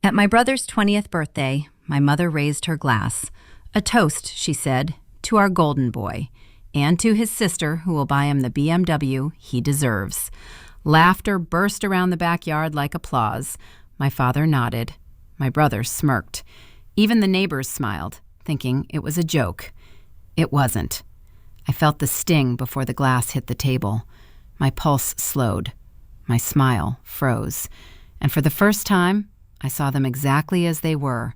At my brother's 20th birthday, my mother raised her glass. A toast, she said, to our golden boy, and to his sister who will buy him the BMW he deserves. Laughter burst around the backyard like applause. My father nodded. My brother smirked. Even the neighbors smiled, thinking it was a joke. It wasn't. I felt the sting before the glass hit the table. My pulse slowed. My smile froze. And for the first time, I saw them exactly as they were,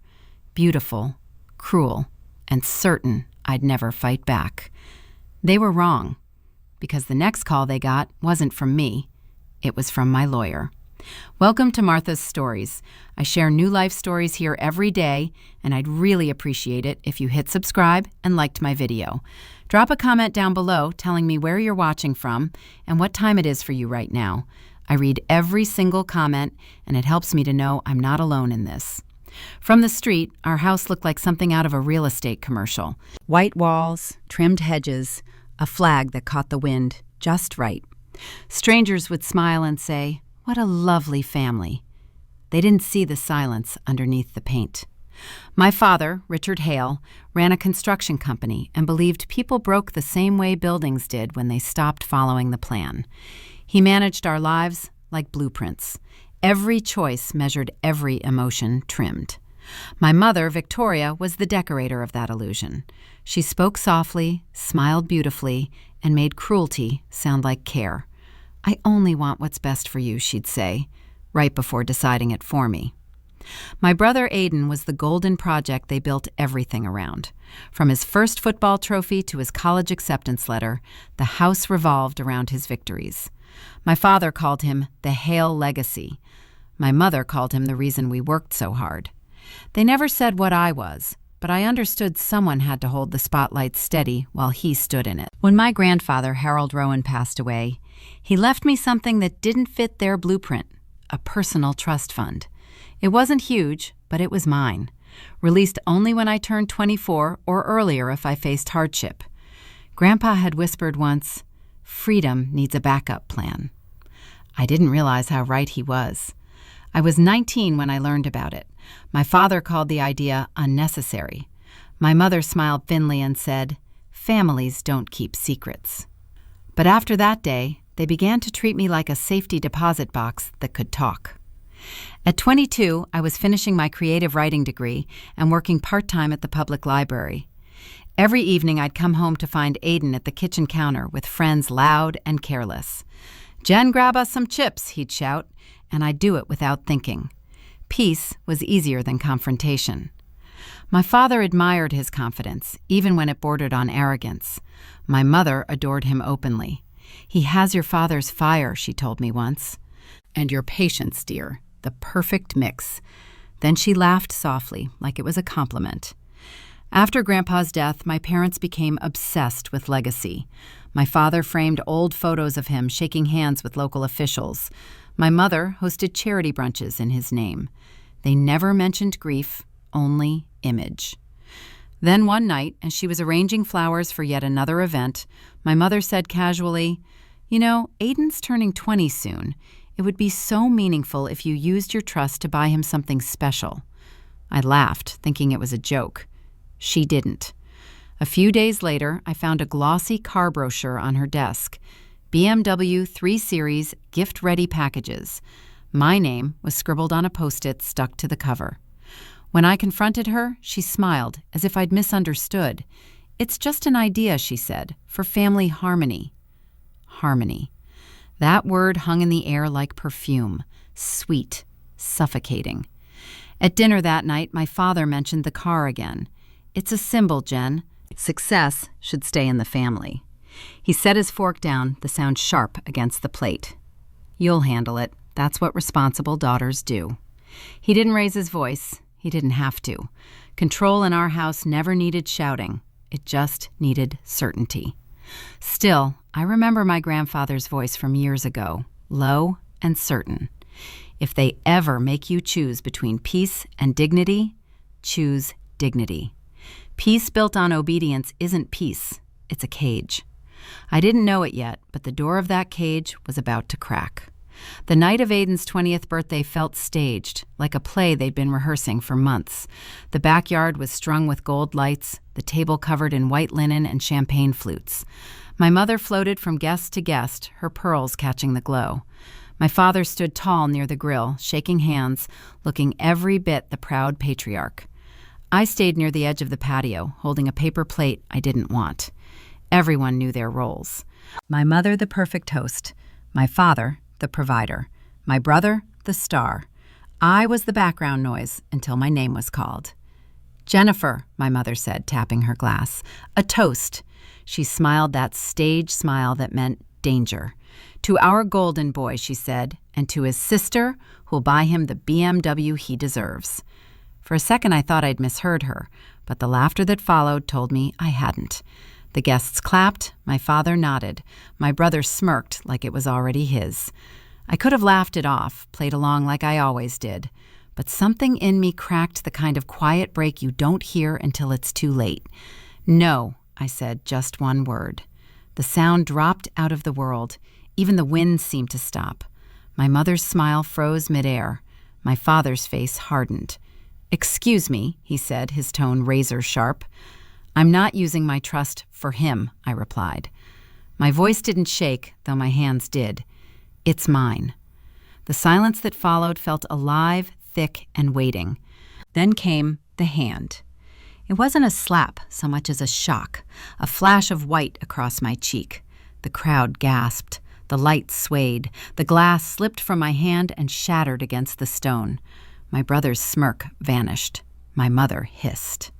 beautiful, cruel, and certain I'd never fight back. They were wrong, because the next call they got wasn't from me. It was from my lawyer. Welcome to Martha's Stories. I share new life stories here every day, and I'd really appreciate it if you hit subscribe and liked my video. Drop a comment down below telling me where you're watching from and what time it is for you right now. I read every single comment, and it helps me to know I'm not alone in this. From the street, our house looked like something out of a real estate commercial. White walls, trimmed hedges, a flag that caught the wind just right. Strangers would smile and say, "What a lovely family." They didn't see the silence underneath the paint. My father, Richard Hale, ran a construction company and believed people broke the same way buildings did when they stopped following the plan. He managed our lives like blueprints. Every choice measured, every emotion trimmed. My mother, Victoria, was the decorator of that illusion. She spoke softly, smiled beautifully, and made cruelty sound like care. "I only want what's best for you," she'd say, right before deciding it for me. My brother Aidan was the golden project they built everything around. From his first football trophy to his college acceptance letter, the house revolved around his victories. My father called him the Hale Legacy. My mother called him the reason we worked so hard. They never said what I was, but I understood someone had to hold the spotlight steady while he stood in it. When my grandfather, Harold Rowan, passed away, he left me something that didn't fit their blueprint, a personal trust fund. It wasn't huge, but it was mine, released only when I turned 24 or earlier if I faced hardship. Grandpa had whispered once, "Freedom needs a backup plan." I didn't realize how right he was. I was 19 when I learned about it. My father called the idea unnecessary. My mother smiled thinly and said, "Families don't keep secrets." But after that day, they began to treat me like a safety deposit box that could talk. At 22, I was finishing my creative writing degree and working part-time at the public library. Every evening I'd come home to find Aidan at the kitchen counter with friends loud and careless. "Jen, grab us some chips," he'd shout, and I'd do it without thinking. Peace was easier than confrontation. My father admired his confidence, even when it bordered on arrogance. My mother adored him openly. "He has your father's fire," she told me once. "And your patience, dear, the perfect mix." Then she laughed softly, like it was a compliment. After Grandpa's death, my parents became obsessed with legacy. My father framed old photos of him shaking hands with local officials. My mother hosted charity brunches in his name. They never mentioned grief, only image. Then one night, as she was arranging flowers for yet another event, my mother said casually, "You know, Aidan's turning 20 soon. It would be so meaningful if you used your trust to buy him something special." I laughed, thinking it was a joke. She didn't. A few days later, I found a glossy car brochure on her desk. BMW 3 Series gift-ready packages. My name was scribbled on a Post-it stuck to the cover. When I confronted her, she smiled, as if I'd misunderstood. "It's just an idea," she said, "for family harmony." Harmony. That word hung in the air like perfume, sweet, suffocating. At dinner that night, my father mentioned the car again. "It's a symbol, Jen. Success should stay in the family." He set his fork down, the sound sharp against the plate. "You'll handle it. That's what responsible daughters do." He didn't raise his voice. He didn't have to. Control in our house never needed shouting. It just needed certainty. Still, I remember my grandfather's voice from years ago, low and certain. "If they ever make you choose between peace and dignity, choose dignity. Peace built on obedience isn't peace, it's a cage." I didn't know it yet, but the door of that cage was about to crack. The night of Aiden's 20th birthday felt staged, like a play they'd been rehearsing for months. The backyard was strung with gold lights, the table covered in white linen and champagne flutes. My mother floated from guest to guest, her pearls catching the glow. My father stood tall near the grill, shaking hands, looking every bit the proud patriarch. I stayed near the edge of the patio, holding a paper plate I didn't want. Everyone knew their roles. My mother, the perfect host. My father, the provider. My brother, the star. I was the background noise until my name was called. "Jennifer," my mother said, tapping her glass. "A toast." She smiled that stage smile that meant danger. "To our golden boy," she said, "and to his sister, who'll buy him the BMW he deserves." For a second I thought I'd misheard her, but the laughter that followed told me I hadn't. The guests clapped, my father nodded, my brother smirked like it was already his. I could have laughed it off, played along like I always did, but something in me cracked the kind of quiet break you don't hear until it's too late. "No," I said, just one word. The sound dropped out of the world. Even the wind seemed to stop. My mother's smile froze midair. My father's face hardened. "Excuse me," he said, his tone razor sharp. "I'm not using my trust for him," I replied. My voice didn't shake, though my hands did. "It's mine." The silence that followed felt alive, thick, and waiting. Then came the hand. It wasn't a slap so much as a shock, a flash of white across my cheek. The crowd gasped. The light swayed. The glass slipped from my hand and shattered against the stone. My brother's smirk vanished. My mother hissed.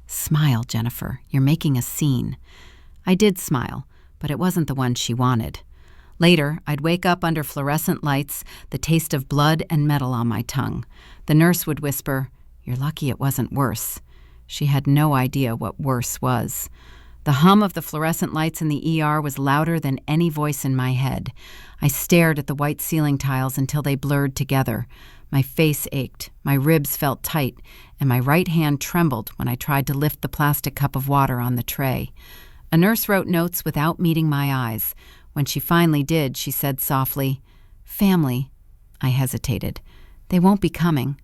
"Smile, Jennifer. You're making a scene." I did smile, but it wasn't the one she wanted. Later, I'd wake up under fluorescent lights, the taste of blood and metal on my tongue. The nurse would whisper, "You're lucky it wasn't worse." She had no idea what worse was. The hum of the fluorescent lights in the ER was louder than any voice in my head. I stared at the white ceiling tiles until they blurred together. My face ached, my ribs felt tight, and my right hand trembled when I tried to lift the plastic cup of water on the tray. A nurse wrote notes without meeting my eyes. When she finally did, she said softly, "Family." I hesitated. "They won't be coming."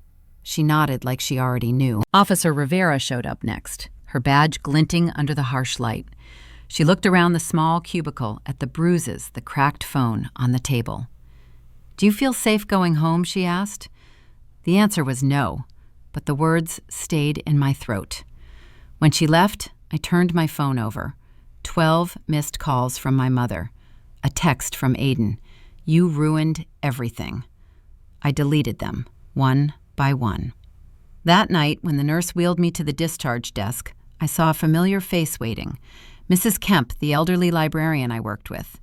She nodded like she already knew. Officer Rivera showed up next, her badge glinting under the harsh light. She looked around the small cubicle at the bruises, the cracked phone on the table. "Do you feel safe going home?" she asked. The answer was no, but the words stayed in my throat. When she left, I turned my phone over. 12 missed calls from my mother. A text from Aiden. "You ruined everything." I deleted them, one by one. That night, when the nurse wheeled me to the discharge desk, I saw a familiar face waiting. Mrs. Kemp, the elderly librarian I worked with.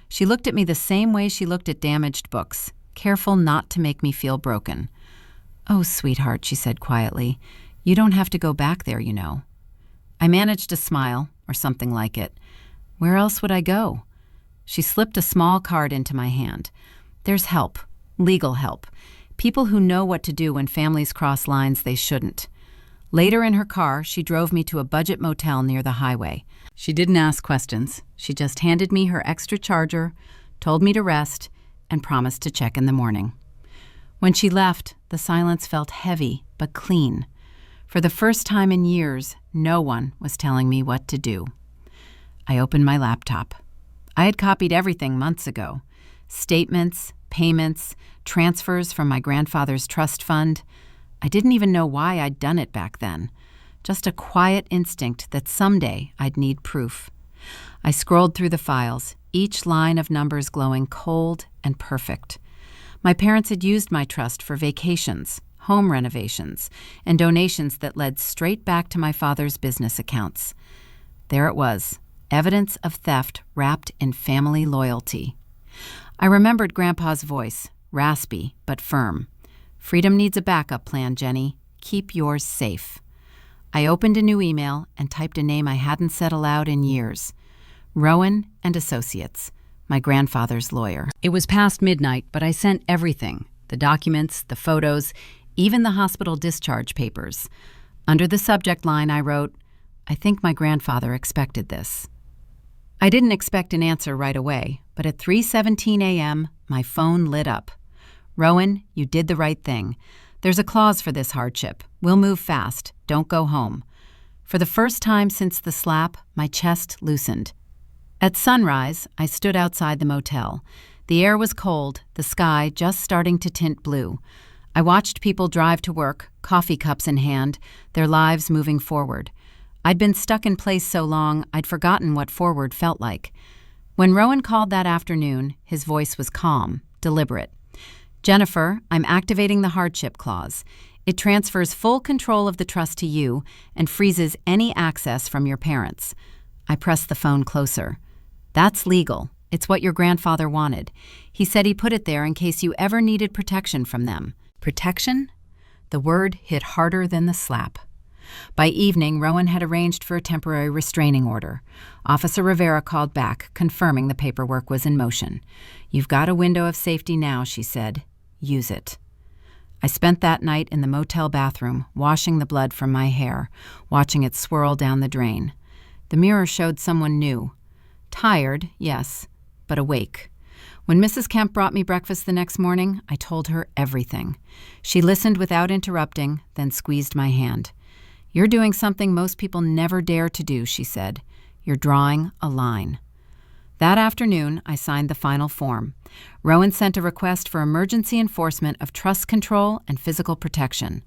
She looked at me the same way she looked at damaged books, careful not to make me feel broken. "Oh, sweetheart," she said quietly, "you don't have to go back there, you know." I managed a smile, or something like it. Where else would I go? She slipped a small card into my hand. "There's help, legal help. People who know what to do when families cross lines they shouldn't." Later in her car, she drove me to a budget motel near the highway. She didn't ask questions. She just handed me her extra charger, told me to rest, and promised to check in the morning. When she left, the silence felt heavy but clean. For the first time in years, no one was telling me what to do. I opened my laptop. I had copied everything months ago. Statements, payments, transfers from my grandfather's trust fund. I didn't even know why I'd done it back then. Just a quiet instinct that someday I'd need proof. I scrolled through the files, each line of numbers glowing cold and perfect. My parents had used my trust for vacations, home renovations, and donations that led straight back to my father's business accounts. There it was, evidence of theft wrapped in family loyalty. I remembered Grandpa's voice, raspy but firm. "Freedom needs a backup plan, Jenny. Keep yours safe." I opened a new email and typed a name I hadn't said aloud in years. Rowan and Associates, my grandfather's lawyer. It was past midnight, but I sent everything, the documents, the photos, even the hospital discharge papers. Under the subject line, I wrote, "I think my grandfather expected this." I didn't expect an answer right away, but at 3:17 a.m., my phone lit up. "Rowan, you did the right thing. There's a clause for this hardship. We'll move fast. Don't go home." For the first time since the slap, my chest loosened. At sunrise, I stood outside the motel. The air was cold, the sky just starting to tint blue. I watched people drive to work, coffee cups in hand, their lives moving forward. I'd been stuck in place so long, I'd forgotten what forward felt like. When Rowan called that afternoon, his voice was calm, deliberate. "Jennifer, I'm activating the hardship clause. It transfers full control of the trust to you and freezes any access from your parents." I pressed the phone closer. "That's legal. It's what your grandfather wanted. He said he put it there in case you ever needed protection from them." Protection? The word hit harder than the slap. By evening, Rowan had arranged for a temporary restraining order. Officer Rivera called back, confirming the paperwork was in motion. "You've got a window of safety now," she said. "Use it." I spent that night in the motel bathroom, washing the blood from my hair, watching it swirl down the drain. The mirror showed someone new. Tired, yes, but awake. When Mrs. Kemp brought me breakfast the next morning, I told her everything. She listened without interrupting, then squeezed my hand. "You're doing something most people never dare to do," she said. "You're drawing a line." That afternoon, I signed the final form. Rowan sent a request for emergency enforcement of trust control and physical protection.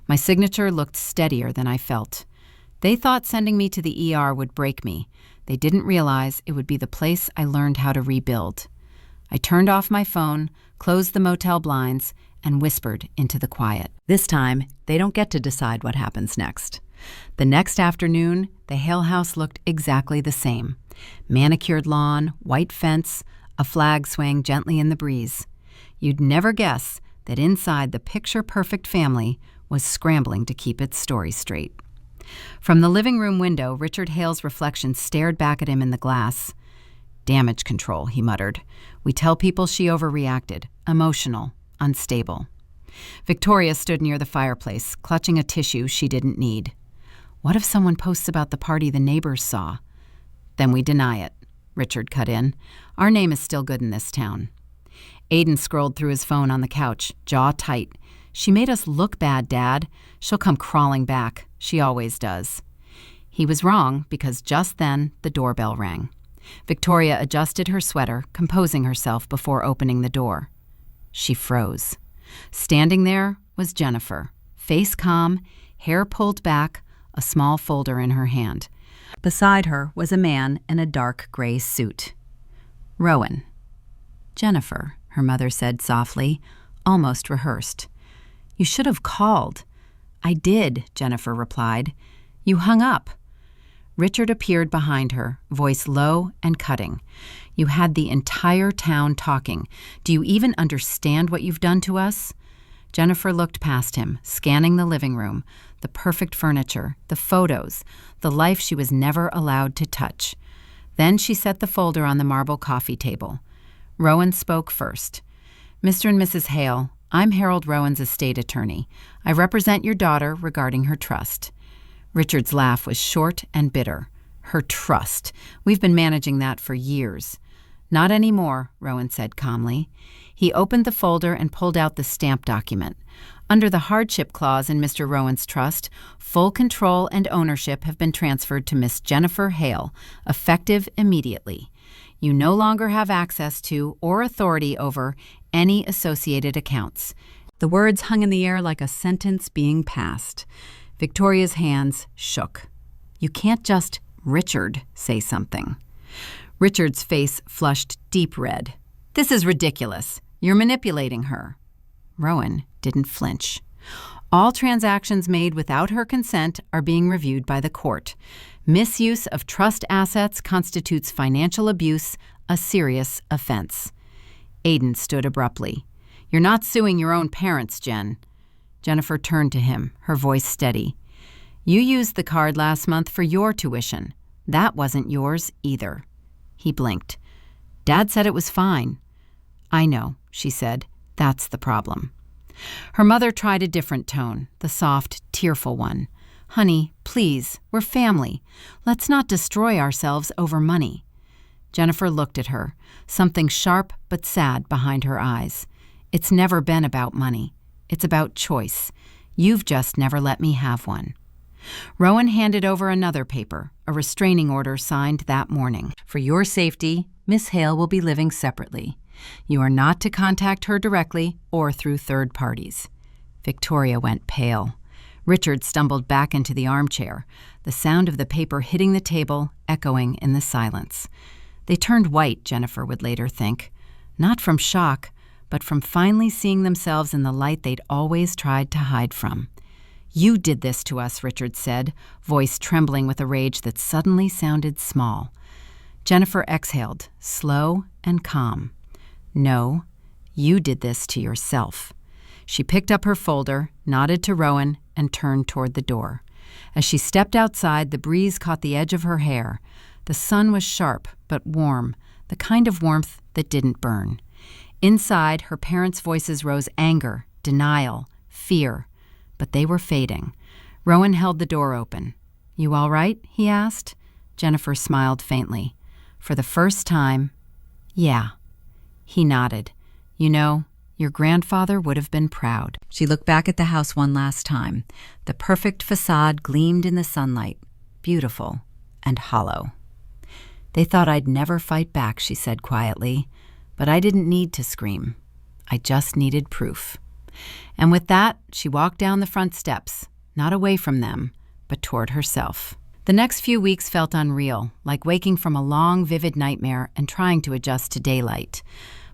My signature looked steadier than I felt. They thought sending me to the ER would break me. They didn't realize it would be the place I learned how to rebuild. I turned off my phone, closed the motel blinds, and whispered into the quiet. This time, they don't get to decide what happens next. The next afternoon, the Hale house looked exactly the same. Manicured lawn, white fence, a flag swaying gently in the breeze. You'd never guess that inside the picture-perfect family was scrambling to keep its story straight. From the living room window, Richard Hale's reflection stared back at him in the glass. "Damage control," he muttered. "We tell people she overreacted. Emotional. Unstable." Victoria stood near the fireplace, clutching a tissue she didn't need. "What if someone posts about the party the neighbors saw?" "Then we deny it," Richard cut in. "Our name is still good in this town." Aiden scrolled through his phone on the couch, jaw tight. "She made us look bad, Dad. She'll come crawling back. She always does." He was wrong, because just then the doorbell rang. Victoria adjusted her sweater, composing herself before opening the door. She froze. Standing there was Jennifer, face calm, hair pulled back, a small folder in her hand. Beside her was a man in a dark gray suit. "Rowan." "Jennifer," her mother said softly, almost rehearsed. "You should have called." "I did," Jennifer replied. "You hung up." Richard appeared behind her, voice low and cutting. "You had the entire town talking. Do you even understand what you've done to us?" Jennifer looked past him, scanning the living room, the perfect furniture, the photos, the life she was never allowed to touch. Then she set the folder on the marble coffee table. Rowan spoke first. "Mr. and Mrs. Hale, I'm Harold Rowan's estate attorney. I represent your daughter regarding her trust." Richard's laugh was short and bitter. "Her trust. We've been managing that for years." "Not anymore," Rowan said calmly. He opened the folder and pulled out the stamp document. Under the hardship clause in Mr. Rowan's trust, full control and ownership have been transferred to Miss Jennifer Hale, effective immediately. You no longer have access to or authority over any associated accounts. The words hung in the air like a sentence being passed. Victoria's hands shook. "You can't just, Richard, say something." Richard's face flushed deep red. "This is ridiculous. You're manipulating her." Rowan didn't flinch. "All transactions made without her consent are being reviewed by the court. Misuse of trust assets constitutes financial abuse, a serious offense." Aiden stood abruptly. "You're not suing your own parents, Jen." Jennifer turned to him, her voice steady. "You used the card last month for your tuition. That wasn't yours either." He blinked. "Dad said it was fine." "I know," she said. "That's the problem." Her mother tried a different tone, the soft, tearful one. "Honey, please, we're family. Let's not destroy ourselves over money." Jennifer looked at her, something sharp but sad behind her eyes. It's never been about money. It's about choice. You've just never let me have one. Rowan handed over another paper, a restraining order signed that morning. For your safety, Miss Hale will be living separately. You are not to contact her directly or through third parties. Victoria went pale. Richard stumbled back into the armchair, the sound of the paper hitting the table echoing in the silence. They turned white, Jennifer would later think, not from shock, but from finally seeing themselves in the light they'd always tried to hide from. You did this to us, Richard said, voice trembling with a rage that suddenly sounded small. Jennifer exhaled, slow and calm. No, you did this to yourself. She picked up her folder, nodded to Rowan, and turned toward the door. As she stepped outside, the breeze caught the edge of her hair. The sun was sharp but warm, the kind of warmth that didn't burn. Inside, her parents' voices rose anger, denial, fear, but they were fading. Rowan held the door open. You all right? He asked. Jennifer smiled faintly. For the first time, yeah. He nodded. You know, your grandfather would have been proud. She looked back at the house one last time. The perfect facade gleamed in the sunlight, beautiful and hollow. They thought I'd never fight back, she said quietly, but I didn't need to scream. I just needed proof. And with that, she walked down the front steps, not away from them, but toward herself. The next few weeks felt unreal, like waking from a long, vivid nightmare and trying to adjust to daylight.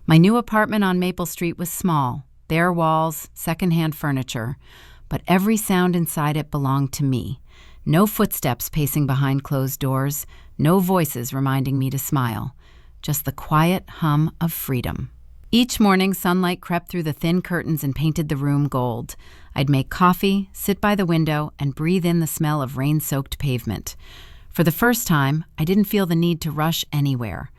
My new apartment on Maple Street was small, bare walls, secondhand furniture, but every sound inside it belonged to me. No footsteps pacing behind closed doors, no voices reminding me to smile, just the quiet hum of freedom. Each morning, sunlight crept through the thin curtains and painted the room gold. I'd make coffee, sit by the window, and breathe in the smell of rain-soaked pavement. For the first time, I didn't feel the need to rush anywhere.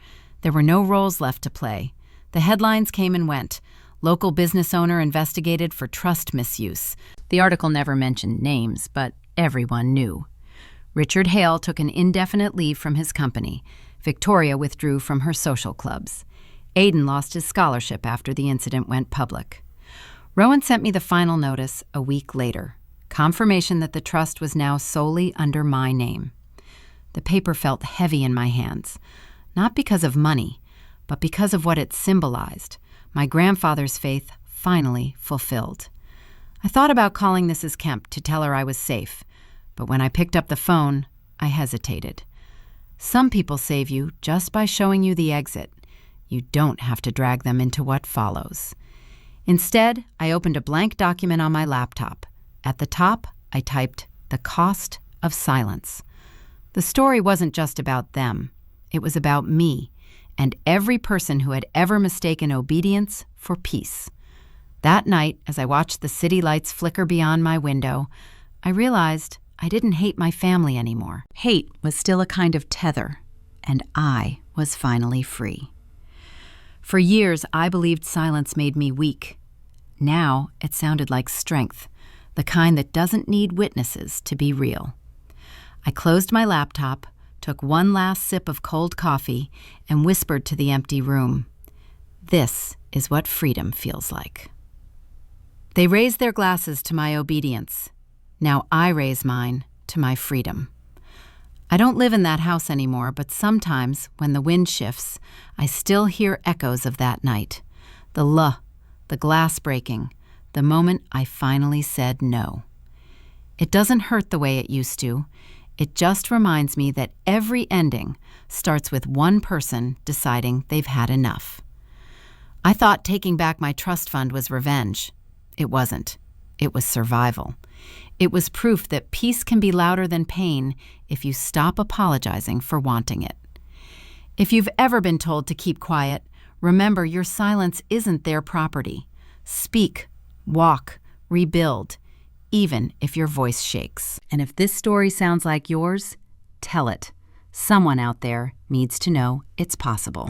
There were no roles left to play. The headlines came and went. Local business owner investigated for trust misuse. The article never mentioned names, but everyone knew. Richard Hale took an indefinite leave from his company. Victoria withdrew from her social clubs. Aidan lost his scholarship after the incident went public. Rowan sent me the final notice a week later, confirmation that the trust was now solely under my name. The paper felt heavy in my hands, not because of money, but because of what it symbolized, my grandfather's faith finally fulfilled. I thought about calling Mrs. Kemp to tell her I was safe, but when I picked up the phone, I hesitated. Some people save you just by showing you the exit. You don't have to drag them into what follows. Instead, I opened a blank document on my laptop. At the top, I typed, "The cost of silence." The story wasn't just about them. It was about me and every person who had ever mistaken obedience for peace. That night, as I watched the city lights flicker beyond my window, I realized I didn't hate my family anymore. Hate was still a kind of tether, and I was finally free. For years, I believed silence made me weak. Now, it sounded like strength, the kind that doesn't need witnesses to be real. I closed my laptop, took one last sip of cold coffee, and whispered to the empty room, "This is what freedom feels like." They raised their glasses to my obedience. Now I raise mine to my freedom. I don't live in that house anymore, but sometimes, when the wind shifts, I still hear echoes of that night. The glass breaking, the moment I finally said no. It doesn't hurt the way it used to. It just reminds me that every ending starts with one person deciding they've had enough. I thought taking back my trust fund was revenge. It wasn't. It was survival. It was proof that peace can be louder than pain if you stop apologizing for wanting it. If you've ever been told to keep quiet, remember your silence isn't their property. Speak, walk, rebuild, even if your voice shakes. And if this story sounds like yours, tell it. Someone out there needs to know it's possible.